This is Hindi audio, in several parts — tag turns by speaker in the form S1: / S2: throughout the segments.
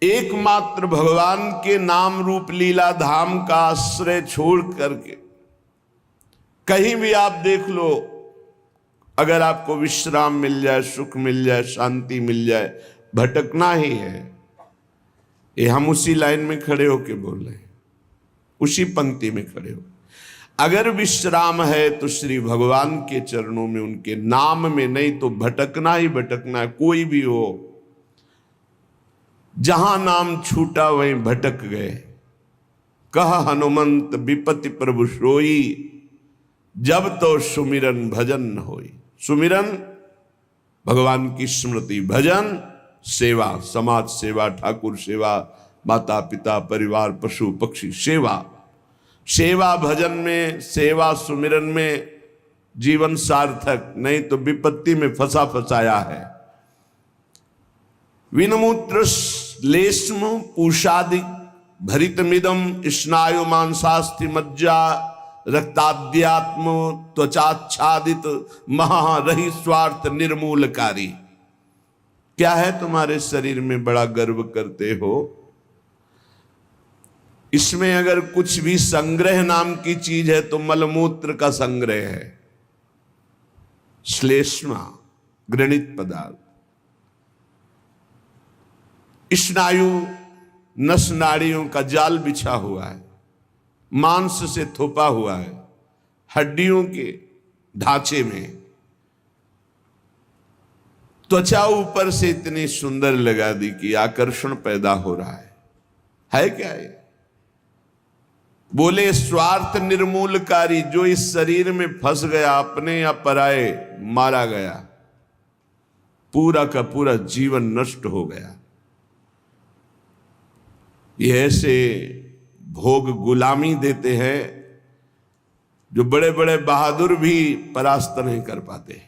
S1: एकमात्र भगवान के नाम रूप लीला धाम का आश्रय छोड़ करके कहीं भी आप देख लो, अगर आपको विश्राम मिल जाए, सुख मिल जाए, शांति मिल जाए, भटकना ही है। ये हम उसी लाइन में खड़े होके बोल रहे हैं, उसी पंक्ति में खड़े हो। अगर विश्राम है तो श्री भगवान के चरणों में, उनके नाम में, नहीं तो भटकना ही भटकना है। कोई भी हो, जहां नाम छूटा वहीं भटक गए। कह हनुमंत विपति प्रभु सोई, जब तो सुमिरन भजन न होई। सुमिरन भगवान की स्मृति, भजन सेवा, समाज सेवा, ठाकुर सेवा, माता पिता परिवार पशु पक्षी सेवा। सेवा भजन में, सेवा सुमिरन में जीवन सार्थक, नहीं तो विपत्ति में फंसा फंसाया है। विनमूत्र श्लेष्म पूषादि भरितमिदम स्नायु मांसास्थि मज्जा रक्ताद्यात्म त्वचाच्छादित महारहि स्वार्थ निर्मूलकारी। क्या है तुम्हारे शरीर में बड़ा गर्व करते हो? इसमें अगर कुछ भी संग्रह नाम की चीज है तो मलमूत्र का संग्रह है। श्लेष्मा घृणित पदार्थ, स्नायु नस नाड़ियों का जाल बिछा हुआ है, मांस से थोपा हुआ है, हड्डियों के ढांचे में। त्वचा ऊपर से इतनी सुंदर लगा दी कि आकर्षण पैदा हो रहा है क्या ये? बोले स्वार्थ निर्मूलकारी। जो इस शरीर में फंस गया, अपने या पराए, मारा गया, पूरा का पूरा जीवन नष्ट हो गया। ये ऐसे भोग गुलामी देते हैं जो बड़े बड़े बहादुर भी परास्त नहीं कर पाते।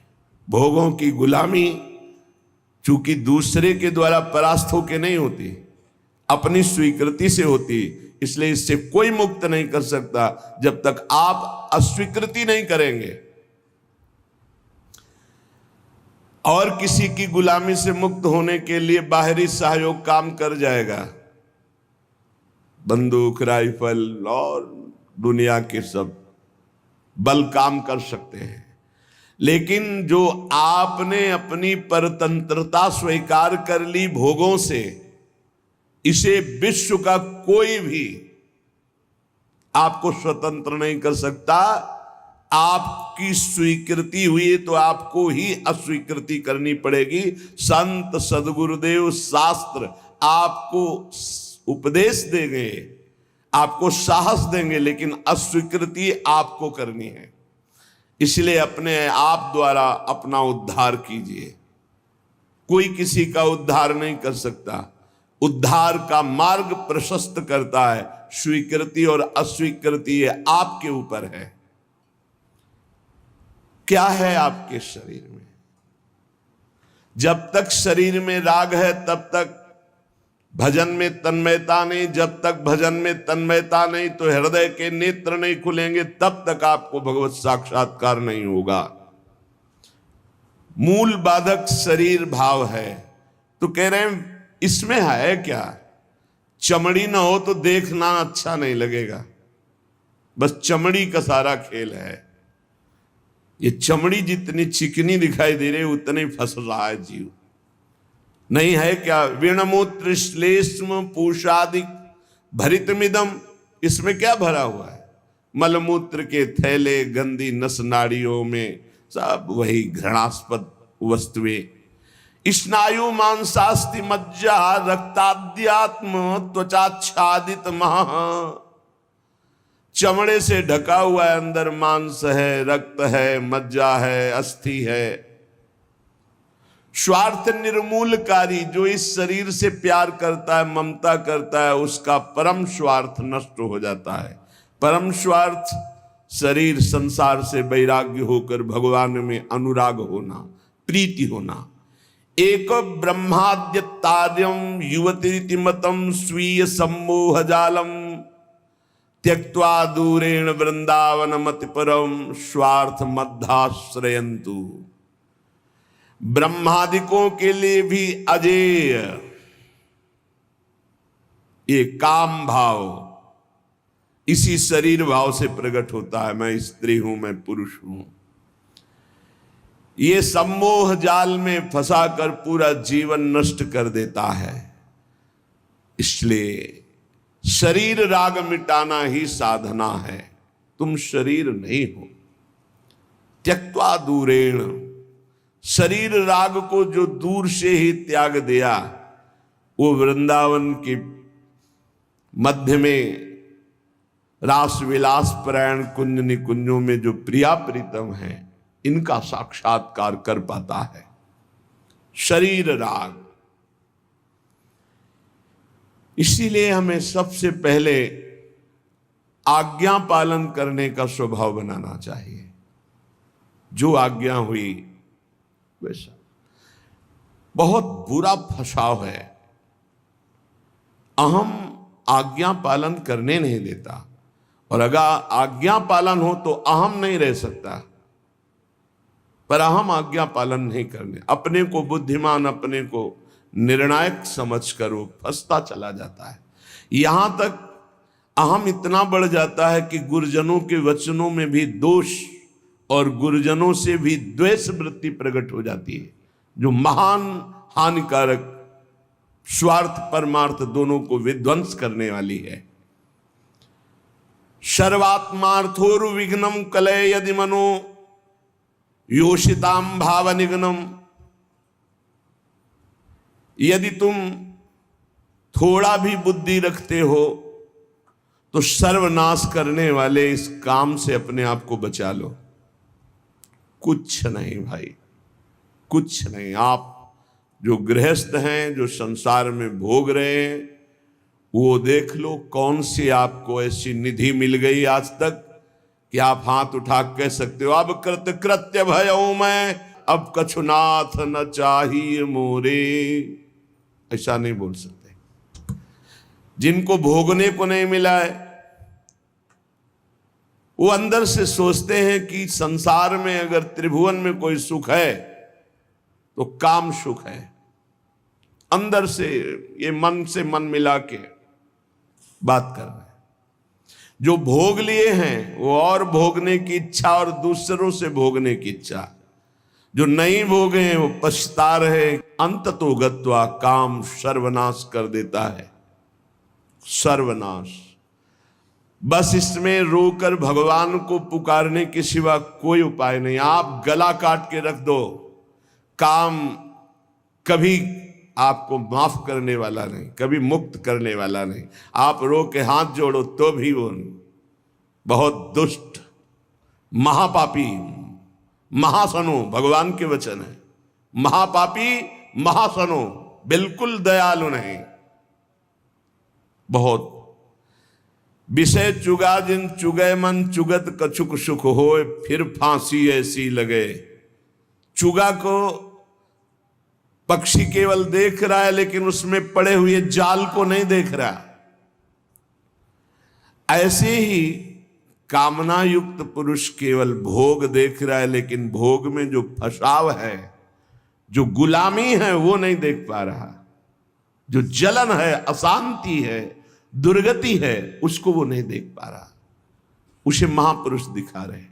S1: भोगों की गुलामी चूंकि दूसरे के द्वारा परास्त होके नहीं होती, अपनी स्वीकृति से होती, इसलिए इससे कोई मुक्त नहीं कर सकता जब तक आप अस्वीकृति नहीं करेंगे। और किसी की गुलामी से मुक्त होने के लिए बाहरी सहयोग काम कर जाएगा। बंदूक, राइफल और दुनिया के सब बल काम कर सकते हैं, लेकिन जो आपने अपनी परतंत्रता स्वीकार कर ली भोगों से, इसे विश्व का कोई भी आपको स्वतंत्र नहीं कर सकता। आपकी स्वीकृति हुई तो आपको ही अस्वीकृति करनी पड़ेगी। संत सदगुरुदेव शास्त्र आपको उपदेश देंगे, आपको साहस देंगे, लेकिन अस्वीकृति आपको करनी है। इसलिए अपने आप द्वारा अपना उद्धार कीजिए। कोई किसी का उद्धार नहीं कर सकता। उद्धार का मार्ग प्रशस्त करता है स्वीकृति और अस्वीकृति, ये आपके ऊपर है। क्या है आपके शरीर में? जब तक शरीर में राग है तब तक भजन में तन्मयता नहीं। जब तक भजन में तन्मयता नहीं तो हृदय के नेत्र नहीं खुलेंगे, तब तक आपको भगवत साक्षात्कार नहीं होगा। मूल बाधक शरीर भाव है। तो कह रहे हैं इसमें है क्या? चमड़ी ना हो तो देखना अच्छा नहीं लगेगा, बस चमड़ी का सारा खेल है। ये चमड़ी जितनी चिकनी दिखाई दे रही उतने फंस रहा है जीव। नहीं है क्या? विणमूत्र श्लेष्म पूषादिक भरितमिदम, इसमें क्या भरा हुआ है? मलमूत्र के थैले, गंदी नस नाड़ियों में सब वही घृणास्पद वस्तुएं। स्नायु मांसास्थि मज्जा रक्ताद्यात्म त्वचाच्छादित मह, चमड़े से ढका हुआ है, अंदर मांस है, रक्त है, मज्जा है, अस्थि है। स्वार्थ निर्मूलकारी, जो इस शरीर से प्यार करता है, ममता करता है, उसका परम स्वार्थ नष्ट हो जाता है। परम स्वार्थ शरीर संसार से वैराग्य होकर भगवान में अनुराग होना, प्रीति होना। एक ब्रह्माद्य तार्यम युवती मतम स्वीय सम्मोह जालम त्यक्त्वा दूरेण वृंदावन मति परम स्वार्थ मध्याश्रयंतु। ब्रह्मादिकों के लिए भी अजेय, ये काम भाव इसी शरीर भाव से प्रकट होता है। मैं स्त्री हूं, मैं पुरुष हूं। ये सम्मोह जाल में फंसाकर पूरा जीवन नष्ट कर देता है। इसलिए शरीर राग मिटाना ही साधना है। तुम शरीर नहीं हो। त्यक्त्वा दूरेण, शरीर राग को जो दूर से ही त्याग दिया, वो वृंदावन के मध्य में रास विलास परायण कुंज निकुंजों में जो प्रिया प्रीतम है, इनका साक्षात्कार कर पाता है। शरीर राग। इसीलिए हमें सबसे पहले आज्ञा पालन करने का स्वभाव बनाना चाहिए। जो आज्ञा हुई वैसा। बहुत बुरा फसाव है, अहम आज्ञा पालन करने नहीं देता, और अगर आज्ञा पालन हो तो अहम नहीं रह सकता। पर अहम आज्ञा पालन नहीं करने, अपने को बुद्धिमान, अपने को निर्णायक समझकर वो फंसता चला जाता है। यहां तक अहम इतना बढ़ जाता है कि गुरुजनों के वचनों में भी दोष और गुरुजनों से भी द्वेष वृत्ति प्रकट हो जाती है, जो महान हानिकारक, स्वार्थ परमार्थ दोनों को विध्वंस करने वाली है। सर्वात्मार्थोरु विघ्नम कलय यदि मनो योषिताम भाव निघ्नम। यदि तुम थोड़ा भी बुद्धि रखते हो तो सर्वनाश करने वाले इस काम से अपने आप को बचा लो। कुछ नहीं भाई, कुछ नहीं। आप जो गृहस्थ हैं, जो संसार में भोग रहे हैं, वो देख लो कौन सी आपको ऐसी निधि मिल गई आज तक कि आप हाथ उठा कह सकते हो अब कृत्य भयऊ मैं, अब कछुनाथ न चाहिए मोरे। ऐसा नहीं बोल सकते। जिनको भोगने को नहीं मिला है वो अंदर से सोचते हैं कि संसार में अगर त्रिभुवन में कोई सुख है तो काम सुख है। अंदर से ये मन से मन मिला के बात कर रहे हैं। जो भोग लिए हैं वो और भोगने की इच्छा और दूसरों से भोगने की इच्छा। जो नहीं भोगे हैं वो पछता रहे। अंत तो गत्वा काम सर्वनाश कर देता है, सर्वनाश। बस इसमें रोकर भगवान को पुकारने के सिवा कोई उपाय नहीं। आप गला काट के रख दो, काम कभी आपको माफ करने वाला नहीं, कभी मुक्त करने वाला नहीं। आप रो के हाथ जोड़ो तो भी वो नहीं। बहुत दुष्ट, महापापी, महासनो, भगवान के वचन है। महापापी, महासनो, बिल्कुल दयालु नहीं। बहुत विषय चुगा जिन चुगय मन, चुगत कछुक सुख होए, फिर फांसी ऐसी लगे। चुगा को पक्षी केवल देख रहा है, लेकिन उसमें पड़े हुए जाल को नहीं देख रहा। ऐसे ही कामना युक्त पुरुष केवल भोग देख रहा है, लेकिन भोग में जो फसाव है, जो गुलामी है, वो नहीं देख पा रहा। जो जलन है, अशांति है, दुर्गति है, उसको वो नहीं देख पा रहा। उसे महापुरुष दिखा रहे।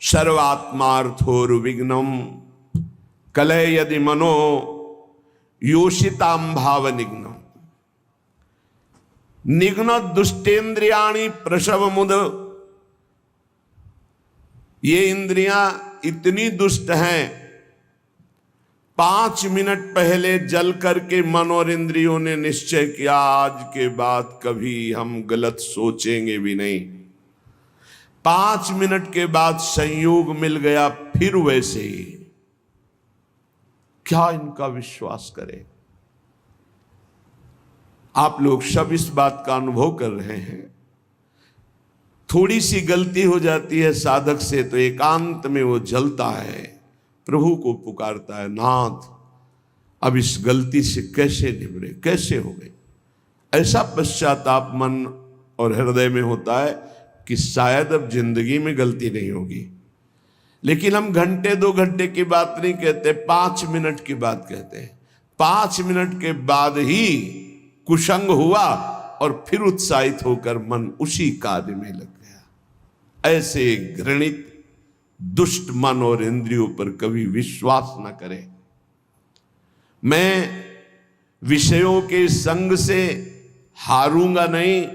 S1: सर्वात्मार्थोरु विघ्नम कलय यदि मनो योषिताम भाव निघ्नम। निघ्न दुष्टेन्द्रियाणि प्रसव मुद। ये इंद्रियां इतनी दुष्ट हैं, 5 मिनट पहले जल करके मन और इंद्रियों ने निश्चय किया आज के बाद कभी हम गलत सोचेंगे भी नहीं। 5 मिनट के बाद संयोग मिल गया, फिर वैसे ही। क्या इनका विश्वास करें? आप लोग सब इस बात का अनुभव कर रहे हैं। थोड़ी सी गलती हो जाती है साधक से तो एकांत में वो जलता है, प्रभु को पुकारता है, नाथ अब इस गलती से कैसे निबरे, कैसे हो गई। ऐसा पश्चाताप मन और हृदय में होता है कि शायद अब जिंदगी में गलती नहीं होगी। लेकिन हम घंटे 2 घंटे की बात नहीं कहते, 5 मिनट की बात कहते हैं। 5 मिनट के बाद ही कुसंग हुआ और फिर उत्साहित होकर मन उसी कार्य में लग गया। ऐसे घृणित दुष्ट मन और इंद्रियों पर कभी विश्वास न करें। मैं विषयों के संग से हारूंगा नहीं,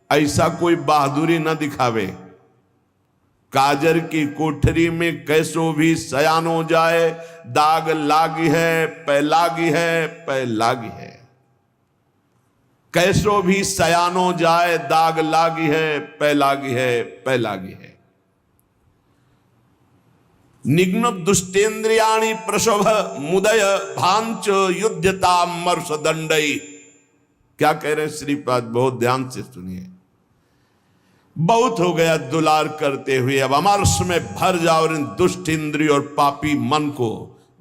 S1: ऐसा कोई बहादुरी न दिखावे। काजर की कोठरी में कैसो भी सयान हो जाए, दाग लागी है पै लागी है पै लागी है। कैसो भी सयान हो जाए, दाग लागी है पै लागी है पै लागी है। निघ्न दुष्टेन्द्रियाणि प्रशोभ मुदय भांच युद्धता मर्ष दंडई। क्या कह रहे हैं श्रीपाद, बहुत ध्यान से सुनिए। बहुत हो गया दुलार करते हुए, अब अमरस में भर जाओ और इन दुष्ट इंद्रिय और पापी मन को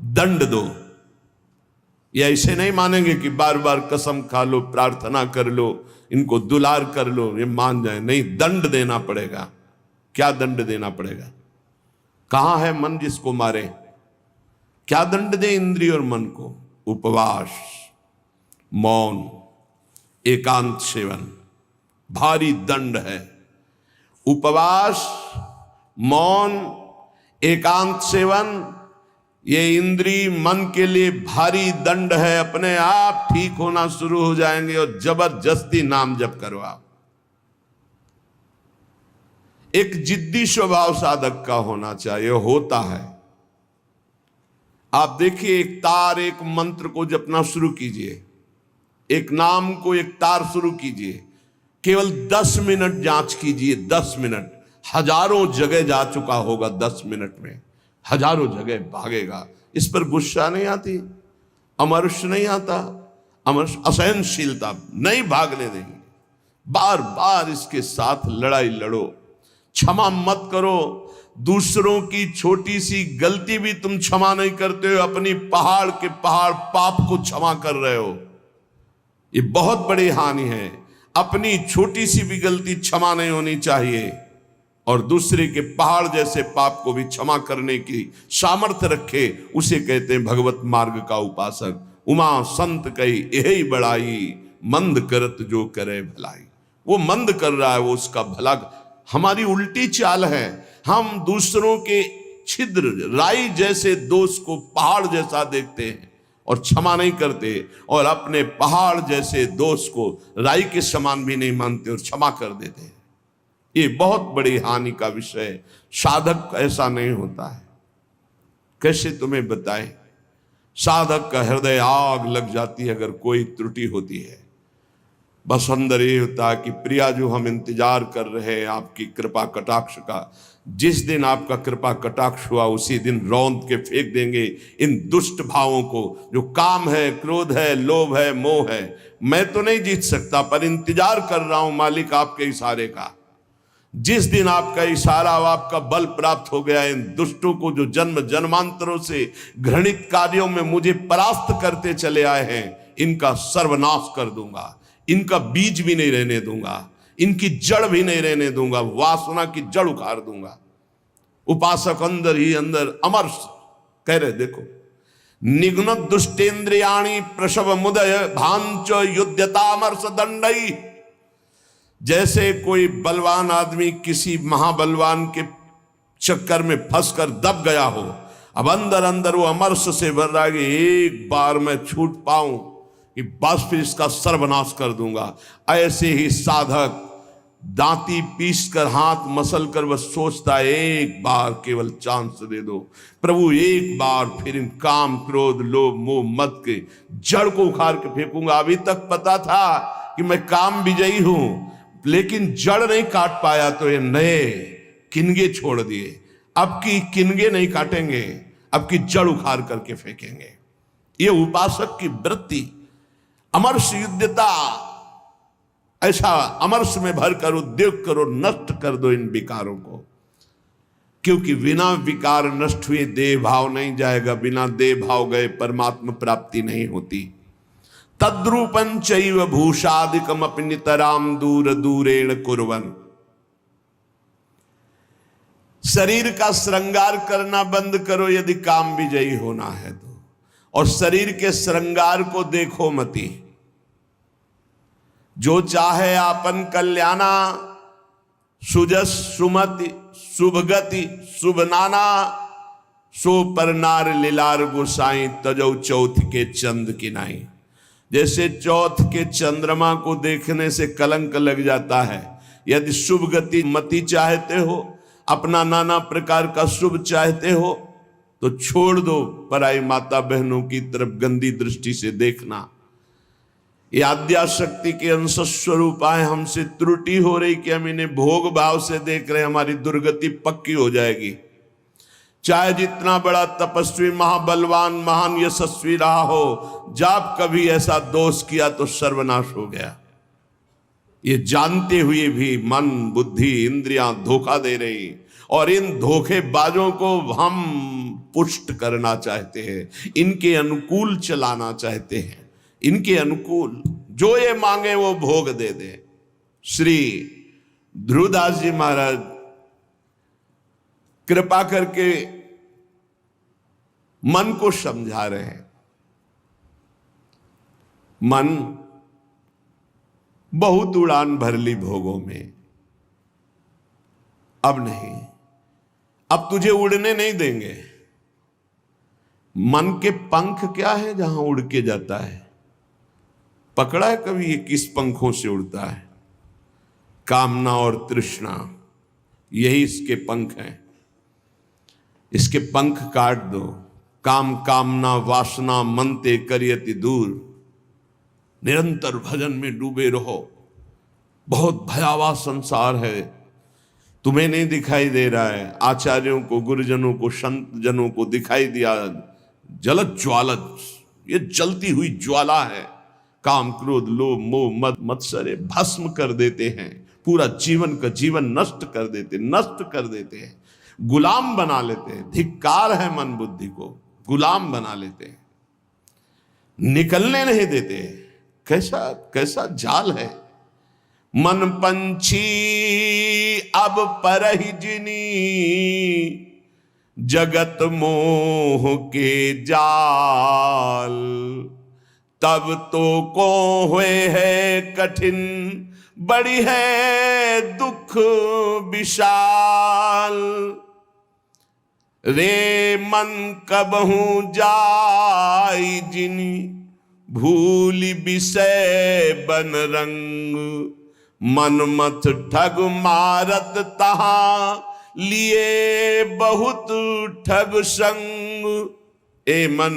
S1: दंड दो। ये ऐसे नहीं मानेंगे कि बार बार कसम खा लो, प्रार्थना कर लो, इनको दुलार कर लो, ये मान जाए। नहीं, दंड देना पड़ेगा। क्या दंड देना पड़ेगा? कहां है मन जिसको मारे? क्या दंड दे इंद्रिय और मन को? उपवास, मौन, एकांत सेवन, भारी दंड है। उपवास, मौन, एकांत सेवन, ये इंद्रिय मन के लिए भारी दंड है। अपने आप ठीक होना शुरू हो जाएंगे और जबरदस्ती नाम जप करवाओ। एक जिद्दी स्वभाव साधक का होना चाहिए, होता है। आप देखिए, एक तार, एक मंत्र को जपना शुरू कीजिए, एक नाम को एक तार शुरू कीजिए, केवल 10 मिनट जांच कीजिए। 10 मिनट, हजारों जगह जा चुका होगा। 10 मिनट में हजारों जगह भागेगा। इस पर गुस्सा नहीं आती, अमर्ष नहीं आता, अमर्ष असहनशीलता नहीं भागने देंगे। बार बार इसके साथ लड़ाई लड़ो, क्षमा मत करो। दूसरों की छोटी सी गलती भी तुम क्षमा नहीं करते हो, अपनी पहाड़ के पहाड़ पाप को क्षमा कर रहे हो। ये बहुत बड़ी हानि है। अपनी छोटी सी भी गलती क्षमा नहीं होनी चाहिए, और दूसरे के पहाड़ जैसे पाप को भी क्षमा करने की सामर्थ्य रखे, उसे कहते हैं भगवत मार्ग का उपासक। उमा संत कही यही बड़ाई, मंद करत जो करे भलाई। वो मंद कर रहा है, वो उसका भला। हमारी उल्टी चाल है, हम दूसरों के छिद्र राई जैसे दोष को पहाड़ जैसा देखते हैं और क्षमा नहीं करते, और अपने पहाड़ जैसे दोष को राई के समान भी नहीं मानते और क्षमा कर देते हैं। ये बहुत बड़ी हानि का विषय है। साधक ऐसा नहीं होता है। कैसे तुम्हें बताएं? साधक का हृदय आग लग जाती है अगर कोई त्रुटि होती है। बस अंदर ये होता है कि प्रिया, जो हम इंतजार कर रहे हैं आपकी कृपा कटाक्ष का, जिस दिन आपका कृपा कटाक्ष हुआ उसी दिन रौंद के फेंक देंगे इन दुष्ट भावों को, जो काम है, क्रोध है, लोभ है, मोह है। मैं तो नहीं जीत सकता, पर इंतजार कर रहा हूं मालिक आपके इशारे का। जिस दिन आपका इशारा, आपका बल प्राप्त हो गया, इन दुष्टों को जो जन्म जन्मांतरों से घृणित कार्यों में मुझे परास्त करते चले आए हैं, इनका सर्वनाश कर दूंगा। इनका बीज भी नहीं रहने दूंगा, इनकी जड़ भी नहीं रहने दूंगा, वासना की जड़ उखाड़ दूंगा। उपासक अंदर ही अंदर अमर्ष कह रहे, देखो, निघ्न दुष्टेन्द्रियाणि प्रसव मुदय भांच युद्धतामर्ष दंडई। जैसे कोई बलवान आदमी किसी महाबलवान के चक्कर में फंसकर दब गया हो, अब अंदर अंदर वो अमर्ष से भर रहा है कि एक बार मैं छूट पाऊं कि बस फिर इसका सर्वनाश कर दूंगा। ऐसे ही साधक दांती पीस कर, हाथ मसल कर बस सोचता है, एक बार केवल चांस दे दो प्रभु, एक बार फिर इन काम, क्रोध, लोभ, मोह, मद के जड़ को उखाड़ के फेंकूंगा। अभी तक पता था कि मैं काम विजयी हूं, लेकिन जड़ नहीं काट पाया तो ये नए किनगे छोड़ दिए। अब की किनगे नहीं काटेंगे, अब की जड़ उखाड़ करके फेंकेंगे। ये उपासक की वृत्ति, अमर्ष युद्धता। ऐसा अमर्ष में भरकर उद्योग करो, नष्ट कर दो इन विकारों को, क्योंकि बिना विकार नष्ट हुए देह भाव नहीं जाएगा। बिना देह भाव गए परमात्मा प्राप्ति नहीं होती। तद्रूपं चैव भूषादिकम अपि नितराम दूर दूरेण कुर्वन्। शरीर का श्रृंगार करना बंद करो यदि काम विजयी होना है तो, और शरीर के श्रृंगार को देखो मती। जो चाहे आपन कल्याणा, सुजस सुमति शुभगति शुभ नाना, सो पर नार लीलार गोसाई तजौ चौथ के चंद की नाई। जैसे चौथ के चंद्रमा को देखने से कलंक लग जाता है, यदि शुभ गति मति चाहते हो, अपना नाना प्रकार का शुभ चाहते हो, तो छोड़ दो पराई माता बहनों की तरफ गंदी दृष्टि से देखना। ये आद्याशक्ति के अंश स्वरूप आए, हमसे त्रुटि हो रही कि हम इन्हें भोग भाव से देख रहे, हमारी दुर्गति पक्की हो जाएगी। चाहे जितना बड़ा तपस्वी, महाबलवान, महान यशस्वी रहा हो, जब कभी ऐसा दोष किया तो सर्वनाश हो गया। ये जानते हुए भी मन बुद्धि इंद्रियां धोखा दे रही, और इन धोखेबाजों को हम पुष्ट करना चाहते हैं, इनके अनुकूल चलाना चाहते हैं, इनके अनुकूल जो ये मांगे वो भोग दे दे। श्री ध्रुवदास जी महाराज कृपा करके मन को समझा रहे हैं। मन बहुत उड़ान भर ली भोगों में, अब नहीं, अब तुझे उड़ने नहीं देंगे। मन के पंख क्या है जहां उड़ के जाता है? पकड़ा है कभी ये किस पंखों से उड़ता है? कामना और तृष्णा, यही इसके पंख हैं। इसके पंख काट दो। काम कामना वासना मनते करियति दूर, निरंतर भजन में डूबे रहो। बहुत भयावह संसार है, तुम्हें नहीं दिखाई दे रहा है, आचार्यों को, गुरुजनों को, संत जनों को दिखाई दिया। जलत ज्वालत, ये जलती हुई ज्वाला है। काम क्रोध लोभ मोह मद मत्सरे भस्म कर देते हैं, पूरा जीवन का जीवन नष्ट कर देते हैं, गुलाम बना लेते हैं। धिक्कार है मन बुद्धि को, गुलाम बना लेते हैं, निकलने नहीं देते। कैसा कैसा जाल है। मन पंछी अब परहि जिनी, जगत मोह के जाल। तब तो को हुए है कठिन, बड़ी है दुख विशाल। रे मन कबहू जाई जिनी, भूली विषय बन रंग। मनमथ ठग मारत तहां, लिए बहुत ठग संग। ए मन,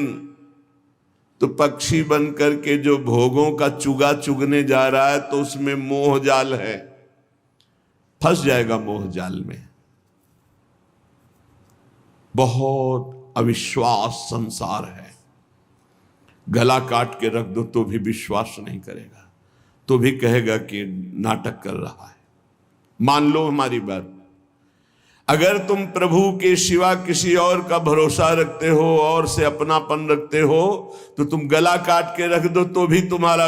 S1: तो पक्षी बन करके जो भोगों का चुगा चुगने जा रहा है, तो उसमें मोह जाल है, फंस जाएगा मोह जाल में। बहुत अविश्वास संसार है। गला काट के रख दो तो भी विश्वास नहीं करेगा, तो भी कहेगा कि नाटक कर रहा है। मान लो हमारी बात, अगर तुम प्रभु के सिवा किसी और का भरोसा रखते हो और से अपनापन रखते हो, तो तुम गला काट के रख दो तो भी तुम्हारा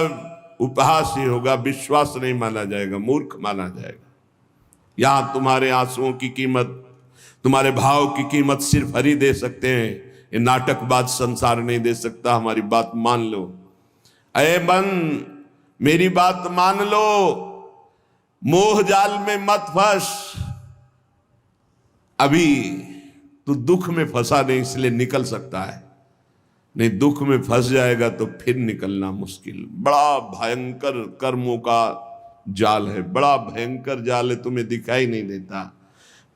S1: उपहास ही होगा, विश्वास नहीं माना जाएगा, मूर्ख माना जाएगा। यहां तुम्हारे आंसुओं की कीमत, तुम्हारे भाव की कीमत सिर्फ हरि दे सकते हैं। ये नाटकबाज संसार नहीं दे सकता। हमारी बात मान लो। अये मन, मेरी बात मान लो, मोह जाल में मत फंस। अभी तू दुख में फंसा नहीं, इसलिए निकल सकता है, नहीं दुख में फंस जाएगा तो फिर निकलना मुश्किल। बड़ा भयंकर कर्मों का जाल है, बड़ा भयंकर जाल है, तुम्हें दिखाई नहीं देता,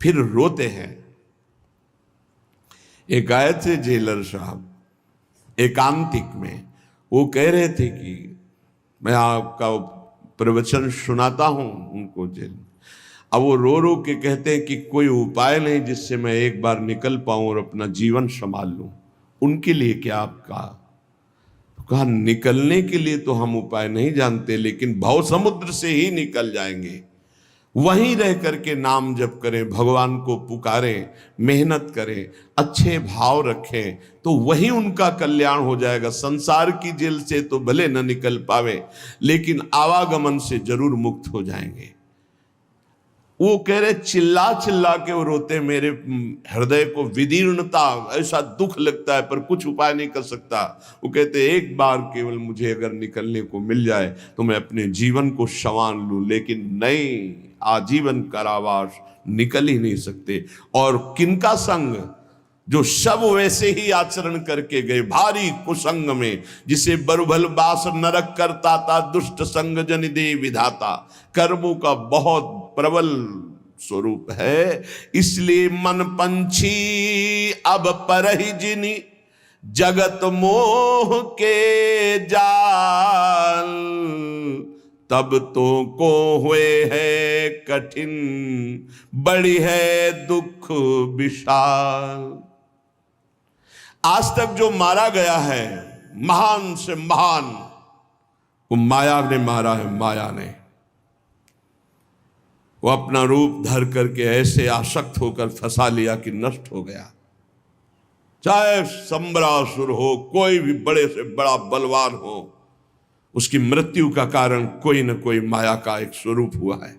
S1: फिर रोते हैं। एक आए थे जेलर साहब एकांतिक में, वो कह रहे थे कि मैं आपका प्रवचन सुनाता हूं उनको जेल। अब वो रो रो के कहते हैं कि कोई उपाय नहीं जिससे मैं एक बार निकल पाऊं और अपना जीवन संभाल लूं। उनके लिए क्या आपका? तो कहा निकलने के लिए तो हम उपाय नहीं जानते, लेकिन भव समुद्र से ही निकल जाएंगे। वहीं रह करके नाम जप करें, भगवान को पुकारें, मेहनत करें, अच्छे भाव रखें, तो वहीं उनका कल्याण हो जाएगा। संसार की जेल से तो भले न निकल पावे, लेकिन आवागमन से जरूर मुक्त हो जाएंगे। वो कह रहे चिल्ला चिल्ला के वो रोते, मेरे हृदय को विदीर्णता, ऐसा दुख लगता है पर कुछ उपाय नहीं कर सकता। वो कहते एक बार केवल मुझे अगर निकलने को मिल जाए तो मैं अपने जीवन को संवार लूं, लेकिन नहीं, आजीवन कारावास, निकल ही नहीं सकते। और किनका संग? जो सब वैसे ही आचरण करके गए, भारी कुसंग में, जिसे बरुभल बास नरक करता था, दुष्ट संग जन दे विधाता। कर्मों का बहुत प्रबल स्वरूप है। इसलिए मन पंछी अब परहि जिनि, जगत मोह के जाल। तब तो को हुए है कठिन, बड़ी है दुख विशाल। आज तक जो मारा गया है, महान से महान, वो माया ने मारा है। माया ने वो अपना रूप धर करके ऐसे आसक्त होकर फंसा लिया कि नष्ट हो गया। चाहे संबरासुर हो, कोई भी बड़े से बड़ा बलवान हो, उसकी मृत्यु का कारण कोई न कोई माया का एक स्वरूप हुआ है।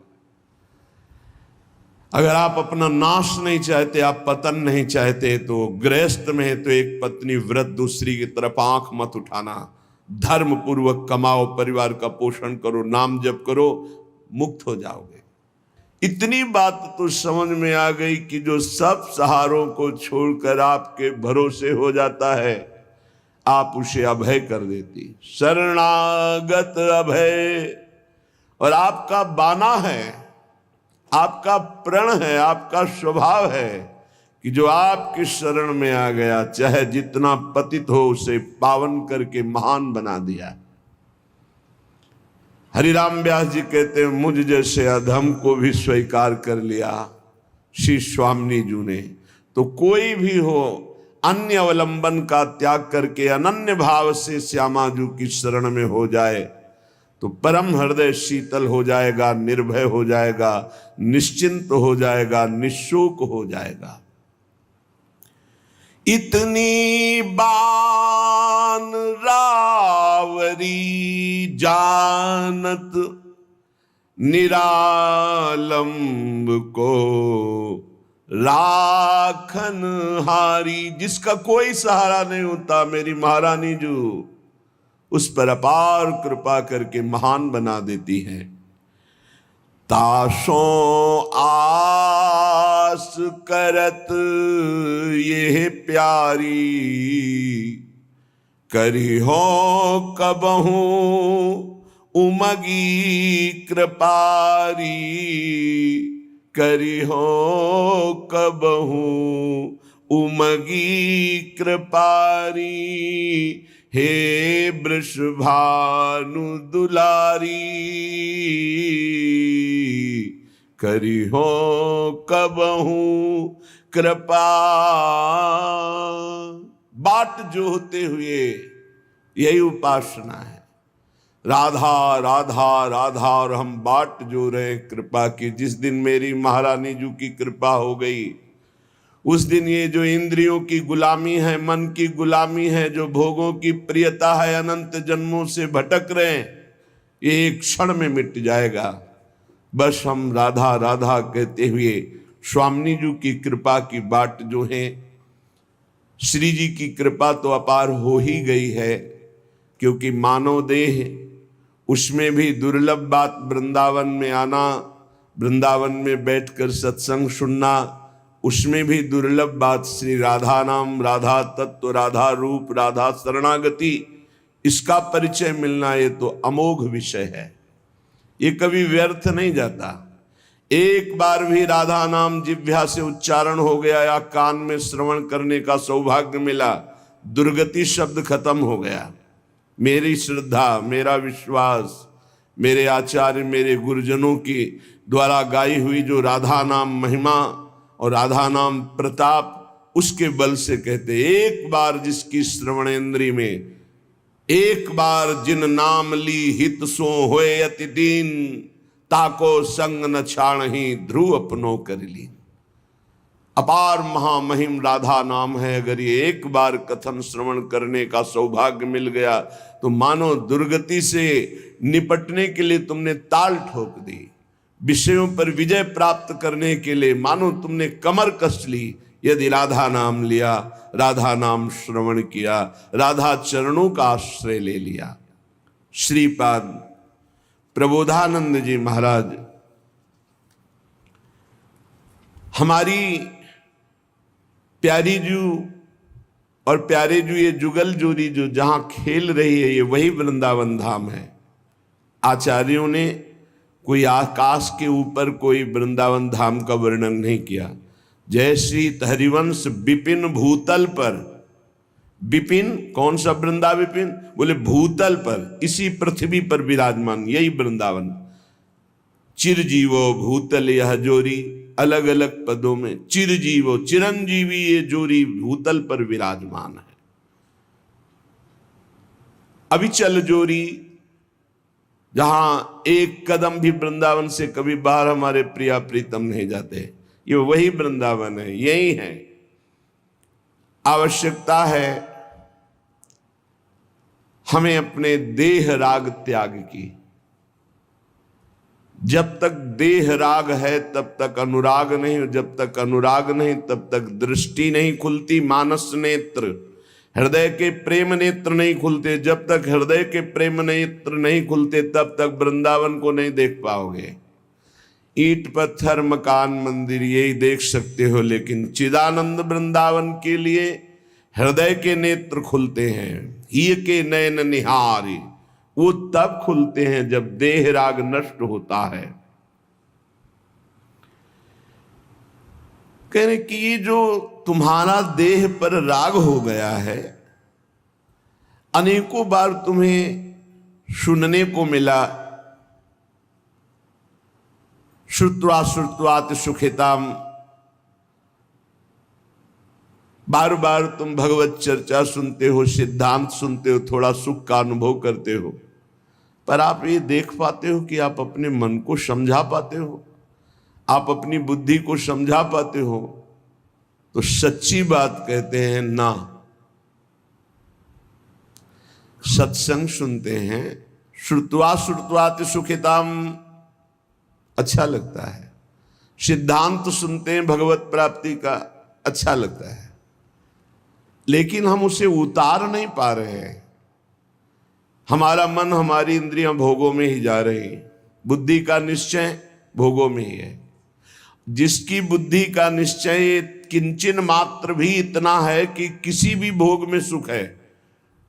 S1: अगर आप अपना नाश नहीं चाहते, आप पतन नहीं चाहते, तो गृहस्थ में है तो एक पत्नी व्रत, दूसरी की तरफ आंख मत उठाना। धर्म पूर्वक कमाओ, परिवार का पोषण करो, नाम जप करो, मुक्त हो जाओगे। इतनी बात तो समझ में आ गई कि जो सब सहारों को छोड़कर आपके भरोसे हो जाता है, आप उसे अभय कर देती। शरणागत अभय। और आपका बाना है, आपका प्रण है, आपका स्वभाव है कि जो आपकी शरण में आ गया, चाहे जितना पतित हो, उसे पावन करके महान बना दिया। हरिराम व्यास जी कहते हैं, मुझ जैसे अधम को भी स्वीकार कर लिया श्री स्वामी जी ने। तो कोई भी हो, अन्य अवलंबन का त्याग करके अनन्य भाव से श्यामा जी की शरण में हो जाए तो परम हृदय शीतल हो जाएगा, निर्भय हो जाएगा, निश्चिंत हो जाएगा, निशोक हो जाएगा। इतनी बान रावरी जानत निरालंब को राखन हारी। जिसका कोई सहारा नहीं होता, मेरी महारानी जो उस पर अपार कृपा करके महान बना देती हैं। ताशो आस करत ये प्यारी, करी हो कबहू उमगी कृपारी। करी हो कबहू उमगी कृपारी, हे वृषभानु दुलारी। करी हो कबहू कृपा। बाट जोहते हुए यही उपासना है, राधा राधा राधा। और हम बाट जो रहे कृपा की। जिस दिन मेरी महारानी जी की कृपा हो गई, उस दिन ये जो इंद्रियों की गुलामी है, मन की गुलामी है, जो भोगों की प्रियता है, अनंत जन्मों से भटक रहे हैं, ये एक क्षण में मिट जाएगा। बस हम राधा राधा कहते हुए स्वामी जी की कृपा की बाट जो है। श्री जी की कृपा तो अपार हो ही गई है, क्योंकि मानव देह, उसमें भी दुर्लभ बात वृंदावन में आना, वृंदावन में बैठकर सत्संग सुनना, उसमें भी दुर्लभ बात श्री राधा नाम, राधा तत्व, राधा रूप, राधा शरणागति, इसका परिचय मिलना, ये तो अमोघ विषय है। ये कभी व्यर्थ नहीं जाता। एक बार भी राधा नाम जिह्वा से उच्चारण हो गया या कान में श्रवण करने का सौभाग्य मिला, दुर्गति शब्द खत्म हो गया। मेरी श्रद्धा, मेरा विश्वास, मेरे आचार्य, मेरे गुरुजनों की द्वारा गाई हुई जो राधा नाम महिमा और राधा नाम प्रताप, उसके बल से कहते, एक बार जिसकी श्रवणेन्द्री में, एक बार जिन नाम ली हित सो होए अति दीन, ताको संग न छाणहि ध्रुव अपनो कर ली। अपार महामहिम राधा नाम है। अगर ये एक बार कथन श्रवण करने का सौभाग्य मिल गया तो मानो दुर्गति से निपटने के लिए तुमने ताल ठोक दी। विषयों पर विजय प्राप्त करने के लिए मानो तुमने कमर कस ली। यदि राधा नाम लिया, राधा नाम श्रवण किया, राधा चरणों का आश्रय ले लिया। श्रीपाद प्रबोधानंद जी महाराज हमारी प्यारी जू और प्यारे जू, ये जुगल जोड़ी जो जहां खेल रही है, ये वही वृंदावन धाम है। आचार्यों ने कोई आकाश के ऊपर कोई वृंदावन धाम का वर्णन नहीं किया। जय श्री हरिवंश विपिन भूतल पर, विपिन कौन सा वृंदा विपिन, बोले भूतल पर, इसी पृथ्वी पर विराजमान, यही वृंदावन। चिरजीवो भूतल यह जोरी, अलग अलग पदों में चिरजीवो चिरंजीवी ये जोरी भूतल पर विराजमान है। अविचल जोरी, जहां एक कदम भी वृंदावन से कभी बाहर हमारे प्रिया प्रीतम नहीं जाते, ये वही वृंदावन है, यही है। आवश्यकता है हमें अपने देह राग त्याग की। जब तक देह राग है तब तक अनुराग नहीं, जब तक अनुराग नहीं तब तक दृष्टि नहीं खुलती, मानस नेत्र, हृदय के प्रेम नेत्र नहीं खुलते। जब तक हृदय के प्रेम नेत्र नहीं खुलते तब तक वृंदावन को नहीं देख पाओगे। ईंट पत्थर मकान मंदिर यही देख सकते हो, लेकिन चिदानंद वृंदावन के लिए हृदय के नेत्र खुलते हैं। ही के नयन निहारी, वो तब खुलते हैं जब देह राग नष्ट होता है। कह रहे कि ये जो तुम्हारा देह पर राग हो गया है, अनेकों बार तुम्हें सुनने को मिला, श्रुत्वा श्रुत्वात सुखिताम, बार बार तुम भगवत चर्चा सुनते हो, सिद्धांत सुनते हो, थोड़ा सुख का अनुभव करते हो, पर आप ये देख पाते हो कि आप अपने मन को समझा पाते हो, आप अपनी बुद्धि को समझा पाते हो? तो सच्ची बात कहते हैं ना। सत्संग सुनते हैं, श्रुत्वा श्रुत्वात सुखिताम, अच्छा लगता है। सिद्धांत सुनते हैं भगवत प्राप्ति का, अच्छा लगता है, लेकिन हम उसे उतार नहीं पा रहे हैं। हमारा मन, हमारी इंद्रियां भोगों में ही जा रही हैं। बुद्धि का निश्चय भोगों में ही है। जिसकी बुद्धि का निश्चय किंचन मात्र भी इतना है कि किसी भी भोग में सुख है,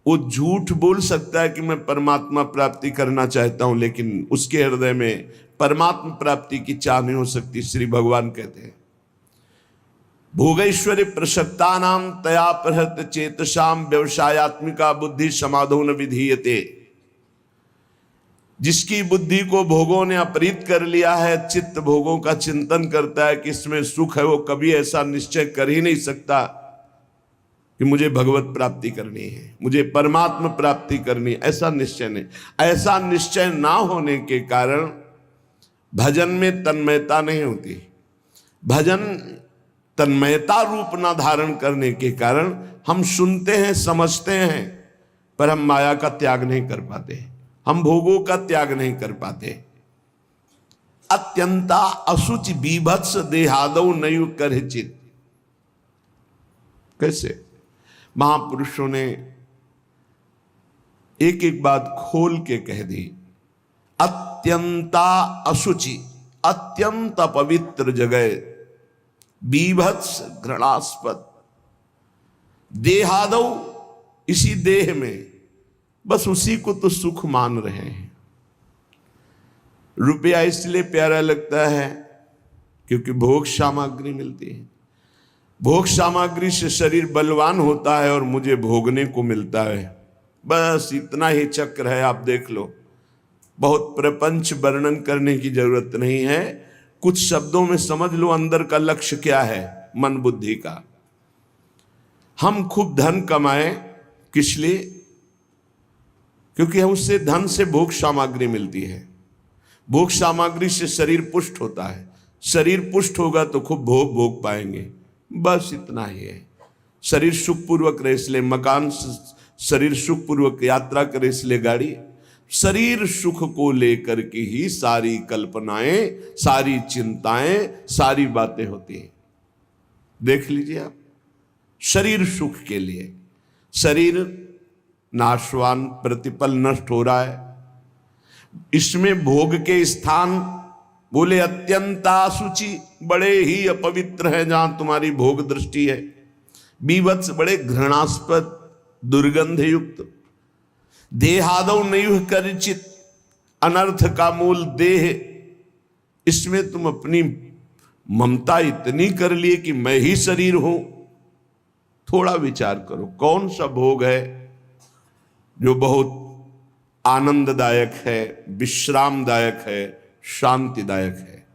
S1: वो झूठ बोल सकता है कि मैं परमात्मा प्राप्ति करना चाहता हूं, लेकिन उसके हृदय में परमात्मा प्राप्ति की चाह नहीं हो सकती। श्री भगवान कहते हैं, भोगैश्वर्य प्रसक्ता नाम तया प्रहत चेतसाम व्यवसायत्मिका बुद्धि समाधो न विधीयते। जिसकी बुद्धि को भोगों ने अपहृत कर लिया है, चित्त भोगों का चिंतन करता है कि इसमें सुख है, वो कभी ऐसा निश्चय कर ही नहीं सकता कि मुझे भगवत प्राप्ति करनी है, मुझे परमात्मा प्राप्ति करनी है। ऐसा निश्चय नहीं। ऐसा निश्चय ना होने के कारण भजन में तन्मयता नहीं होती। भजन तन्मयता रूप ना धारण करने के कारण हम सुनते हैं, समझते हैं, पर हम माया का त्याग नहीं कर पाते, हम भोगों का त्याग नहीं कर पाते। अत्यंता असुचि बीभत्स देहादौ नयु करहिचित। कैसे महापुरुषों ने एक एक बात खोल के कह दी। अत्यंता असुचि, अत्यंत पवित्र जगह, बीभत्स घृणास्पद, देहादौ, इसी देह में, बस उसी को तो सुख मान रहे हैं। रुपया इसलिए प्यारा लगता है क्योंकि भोग सामग्री मिलती है। भोग सामग्री से शरीर बलवान होता है और मुझे भोगने को मिलता है। बस इतना ही चक्र है, आप देख लो। बहुत प्रपंच वर्णन करने की जरूरत नहीं है, कुछ शब्दों में समझ लो अंदर का लक्ष्य क्या है मन बुद्धि का। हम खूब धन कमाएं, किस लिए? क्योंकि उससे धन से भोग सामग्री मिलती है। भोग सामग्री से शरीर पुष्ट होता है, शरीर पुष्ट होगा तो खूब भोग भोग पाएंगे। बस इतना ही है। शरीर सुखपूर्वक रहे इसलिए मकान, शरीर सुखपूर्वक यात्रा करे इसलिए गाड़ी, शरीर सुख को लेकर के ही सारी कल्पनाएं, सारी चिंताएं, सारी बातें होती हैं। देख लीजिए आप, शरीर सुख के लिए, शरीर नाशवान, प्रतिपल नष्ट हो रहा है, इसमें भोग के स्थान बोले अत्यंत असुचि, बड़े ही अपवित्र है जहां तुम्हारी भोग दृष्टि है। बीभत्स, बड़े घृणास्पद, दुर्गंध युक्त। देहादौ नैव करचित, अनर्थ का मूल देह, इसमें तुम अपनी ममता इतनी कर लिए कि मैं ही शरीर हूं। थोड़ा विचार करो, कौन सा भोग है जो बहुत आनंददायक है, विश्रामदायक है, शांतिदायक है?